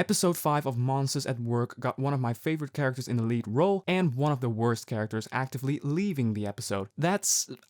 Episode 5 of Monsters at Work got one of my favorite characters in the lead role and one of the worst characters actively leaving the episode.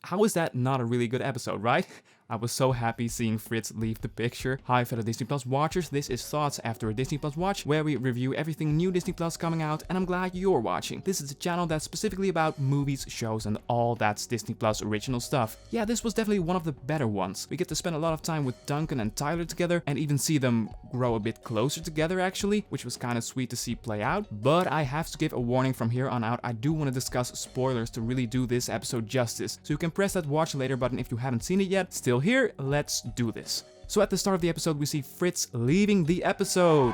How is that not a really good episode, right? I was so happy seeing Fritz leave the picture. Hi fellow Disney Plus watchers, this is Thoughts After a Disney Plus Watch, where we review everything new Disney Plus coming out, and I'm glad you're watching. This is a channel that's specifically about movies, shows, and all that's Disney Plus original stuff. Yeah, this was definitely one of the better ones. We get to spend a lot of time with Duncan and Tylor together, and even see them grow a bit closer together actually, which was kind of sweet to see play out. But I have to give a warning from here on out, I do want to discuss spoilers to really do this episode justice. So you can press that watch later button if you haven't seen it yet. Still here, let's do this. So at the start of the episode we see Fritz leaving the episode.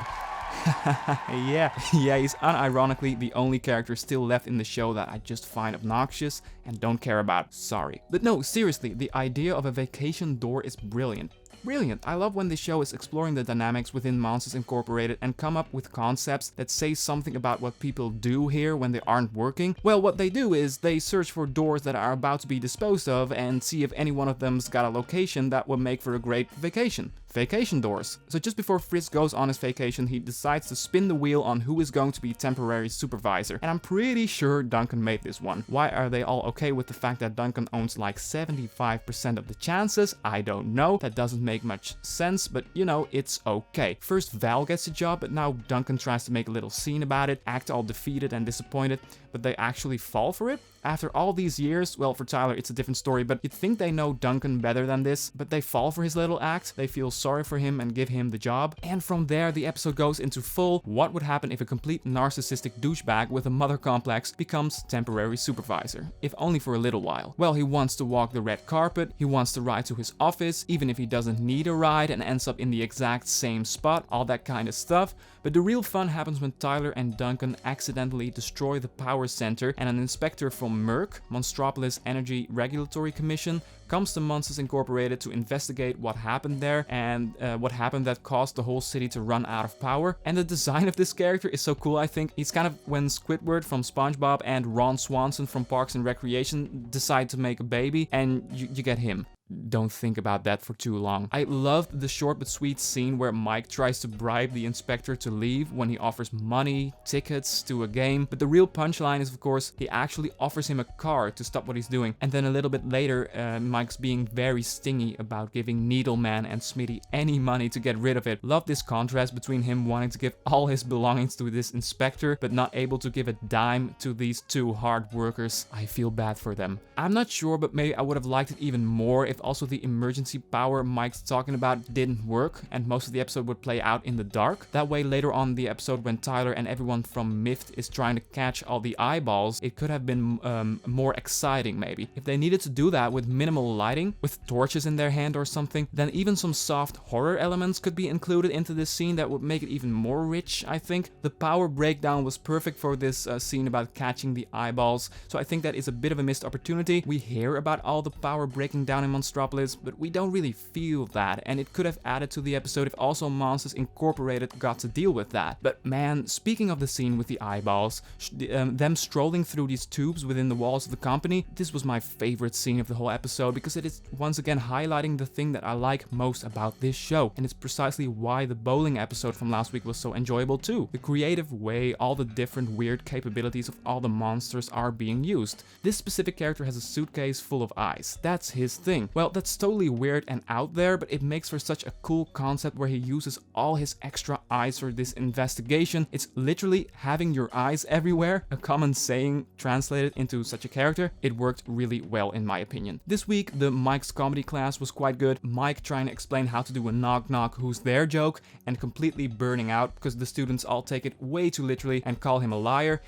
yeah, he's unironically the only character still left in the show that I just find obnoxious and don't care about. Sorry. But no, seriously, the idea of a vacation door is brilliant. Brilliant. I love when the show is exploring the dynamics within Monsters Incorporated and come up with concepts that say something about what people do here when they aren't working. Well, what they do is they search for doors that are about to be disposed of and see if any one of them's got a location that would make for a great vacation. Vacation doors. So just before Fritz goes on his vacation, he decides to spin the wheel on who is going to be temporary supervisor. And I'm pretty sure Duncan made this one. Why are they all okay with the fact that Duncan owns like 75% of the chances? I don't know. That doesn't make much sense, but you know, it's okay. First Val gets the job, but now Duncan tries to make a little scene about it, act all defeated and disappointed, but they actually fall for it? After all these years, well, for Tylor it's a different story, but you'd think they know Duncan better than this, but they fall for his little act, they feel sorry for him and give him the job. And from there, the episode goes into full what would happen if a complete narcissistic douchebag with a mother complex becomes temporary supervisor, if only for a little while. Well, he wants to walk the red carpet, he wants to ride to his office, even if he doesn't need a ride and ends up in the exact same spot, all that kind of stuff. But the real fun happens when Tylor and Duncan accidentally destroy the power center and an inspector from M.E.R.C, Monstropolis Energy Regulatory Commission, comes to Monsters Incorporated to investigate what happened there and what happened that caused the whole city to run out of power. And the design of this character is so cool, I think. He's kind of when Squidward from SpongeBob and Ron Swanson from Parks and Recreation decide to make a baby, and you get him. Don't think about that for too long. I loved the short but sweet scene where Mike tries to bribe the inspector to leave when he offers money, tickets to a game, but the real punchline is of course he actually offers him a car to stop what he's doing. And then a little bit later, Mike's being very stingy about giving Needleman and Smitty any money to get rid of it. Love this contrast between him wanting to give all his belongings to this inspector but not able to give a dime to these two hard workers. I feel bad for them. I'm not sure, but maybe I would have liked it even more if also the emergency power Mike's talking about didn't work and most of the episode would play out in the dark. That way later on in the episode when Tylor and everyone from M.E.R.C is trying to catch all the eyeballs, it could have been more exciting maybe. If they needed to do that with minimal lighting, with torches in their hand or something, then even some soft horror elements could be included into this scene that would make it even more rich, I think. The power breakdown was perfect for this scene about catching the eyeballs, so I think that is a bit of a missed opportunity. We hear about all the power breaking down in Monstropolis, but we don't really feel that, and it could have added to the episode if also Monsters Incorporated got to deal with that. But man, speaking of the scene with the eyeballs, them strolling through these tubes within the walls of the company, this was my favorite scene of the whole episode because it is once again highlighting the thing that I like most about this show, and it's precisely why the bowling episode from last week was so enjoyable too. The creative way all the different weird capabilities of all the monsters are being used. This specific character has a suitcase full of eyes. That's his thing. Well, that's totally weird and out there, but it makes for such a cool concept where he uses all his extra eyes for this investigation. It's literally having your eyes everywhere, a common saying translated into such a character. It worked really well in my opinion. This week, the Mike's comedy class was quite good. Mike trying to explain how to do a knock knock who's there joke and completely burning out because the students all take it way too literally and call him a liar.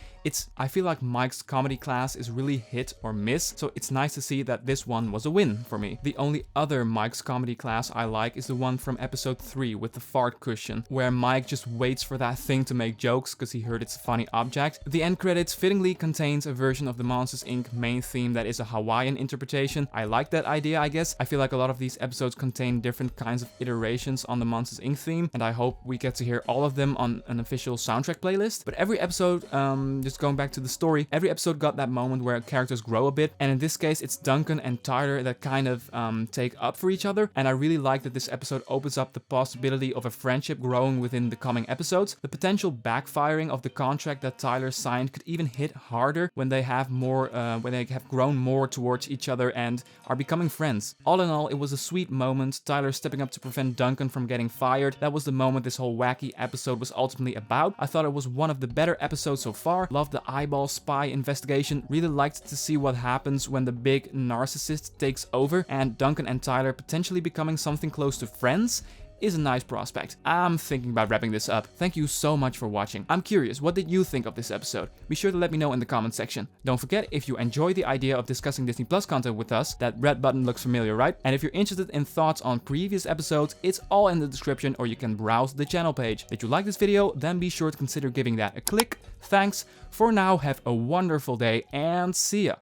I feel like Mike's comedy class is really hit or miss, so it's nice to see that this one was a win for me. The only other Mike's comedy class I like is the one from episode 3 with the fart cushion, where Mike just waits for that thing to make jokes because he heard it's a funny object. The end credits fittingly contains a version of the Monsters Inc. main theme that is a Hawaiian interpretation. I like like that idea, I guess. I feel like a lot of these episodes contain different kinds of iterations on the Monsters Inc. theme, and I hope we get to hear all of them on an official soundtrack playlist. But every episode, just going back to the story, every episode got that moment where characters grow a bit, and in this case it's Duncan and Tylor that kind of take up for each other, and I really like that this episode opens up the possibility of a friendship growing within the coming episodes. The potential backfiring of the contract that Tylor signed could even hit harder when they have grown more towards each other and are becoming friends. All in all, it was a sweet moment. Tylor stepping up to prevent Duncan from getting fired. That was the moment this whole wacky episode was ultimately about. I thought it was one of the better episodes so far. Loved the eyeball spy investigation. Really liked to see what happens when the big narcissist takes over, and Duncan and Tylor potentially becoming something close to friends is a nice prospect. I'm thinking about wrapping this up. Thank you so much for watching. I'm curious, what did you think of this episode? Be sure to let me know in the comment section. Don't forget, if you enjoy the idea of discussing Disney Plus content with us, that red button looks familiar, right? And if you're interested in thoughts on previous episodes, it's all in the description, or you can browse the channel page. Did you like this video? Then be sure to consider giving that a click. Thanks. For now, have a wonderful day and see ya.